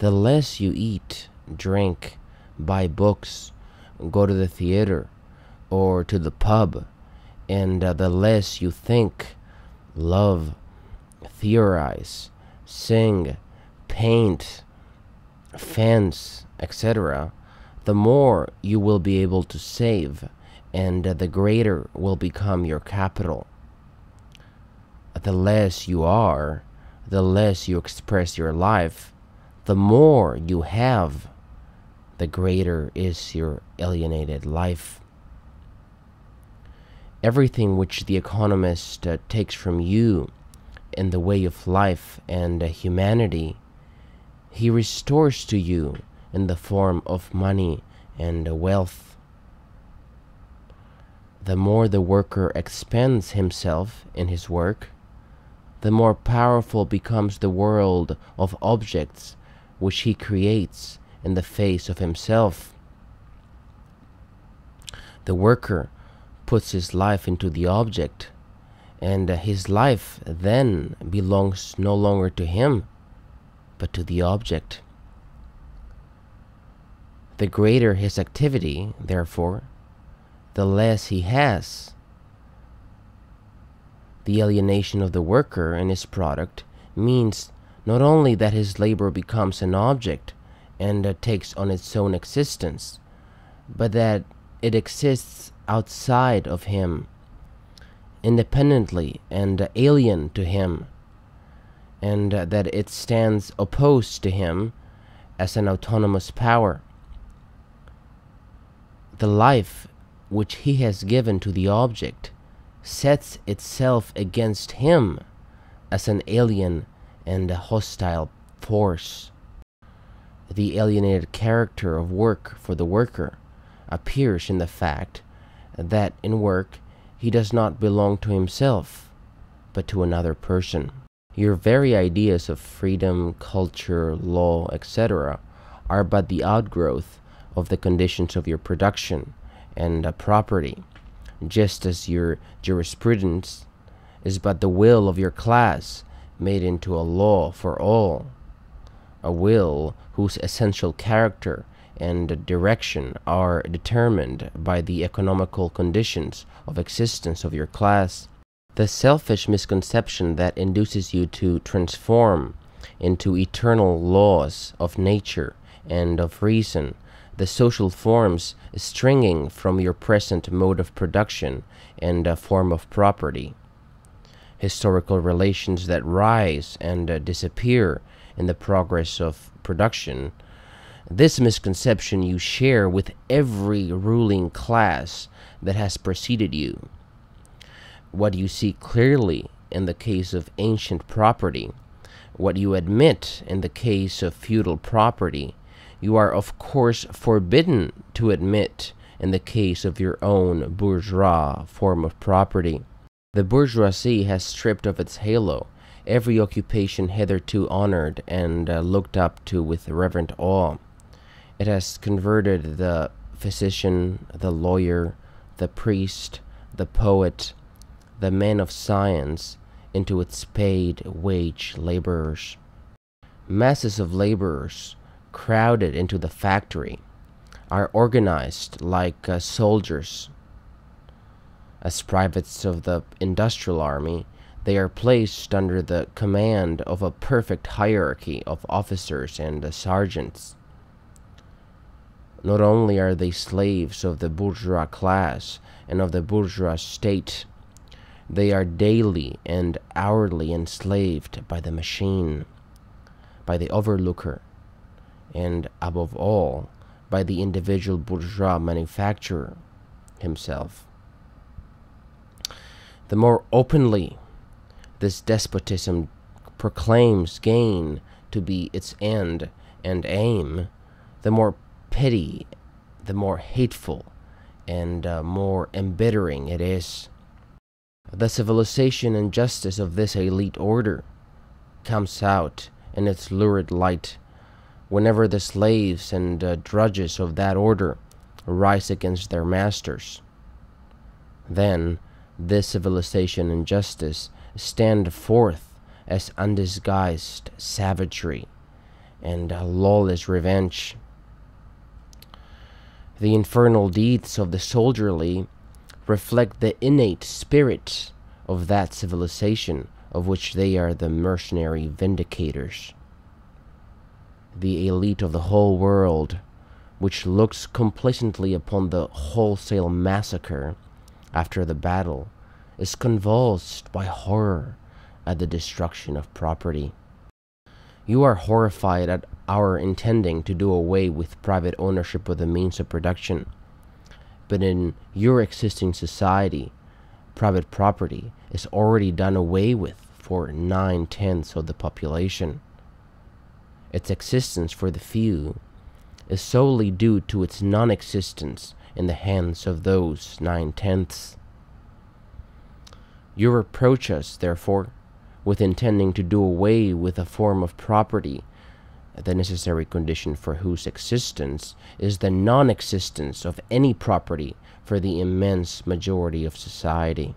the less you eat, drink, buy books, go to the theater or to the pub, and the less you think, love, theorize, sing, paint, fence, etc., the more you will be able to save, and the greater will become your capital. The less you are, the less you express your life, the more you have, the greater is your alienated life. Everything which the economist takes from you in the way of life and humanity, he restores to you in the form of money and wealth. The more the worker expends himself in his work, the more powerful becomes the world of objects which he creates in the face of himself. The worker puts his life into the object, and his life then belongs no longer to him, but to the object. The greater his activity, therefore, the less he has. The alienation of the worker and his product means not only that his labor becomes an object and takes on its own existence, but that it exists outside of him, independently and alien to him, and that it stands opposed to him as an autonomous power. The life which he has given to the object sets itself against him as an alien and a hostile force. The alienated character of work for the worker appears in the fact that in work he does not belong to himself, but to another person. Your very ideas of freedom, culture, law, etc. are but the outgrowth of the conditions of your production and property, just as your jurisprudence is but the will of your class made into a law for all, a will whose essential character and direction are determined by the economical conditions of existence of your class. The selfish misconception that induces you to transform into eternal laws of nature and of reason the social forms stringing from your present mode of production and a form of property, historical relations that rise and disappear in the progress of production. This misconception you share with every ruling class that has preceded you. What you see clearly in the case of ancient property, what you admit in the case of feudal property, you are of course forbidden to admit in the case of your own bourgeois form of property. The bourgeoisie has stripped of its halo every occupation hitherto honored and looked up to with reverent awe. It has converted the physician, the lawyer, the priest, the poet, the man of science into its paid wage laborers. Masses of laborers crowded into the factory are organized like soldiers. As privates of the industrial army, they are placed under the command of a perfect hierarchy of officers and sergeants. Not only are they slaves of the bourgeois class and of the bourgeois state, they are daily and hourly enslaved by the machine, by the overlooker, and above all, by the individual bourgeois manufacturer himself. The more openly this despotism proclaims gain to be its end and aim, the more petty, the more hateful, and more embittering it is. The civilization and justice of this elite order comes out in its lurid light whenever the slaves and drudges of that order rise against their masters. Then this civilization and justice stand forth as undisguised savagery, and lawless revenge. The infernal deeds of the soldierly reflect the innate spirit of that civilization of which they are the mercenary vindicators. The elite of the whole world, which looks complacently upon the wholesale massacre after the battle, is convulsed by horror at the destruction of property. You are horrified at our intending to do away with private ownership of the means of production, but in your existing society, private property is already done away with for 9/10 of the population. Its existence for the few is solely due to its non-existence in the hands of those 9/10. You reproach us, therefore, with intending to do away with a form of property, the necessary condition for whose existence is the non-existence of any property for the immense majority of society.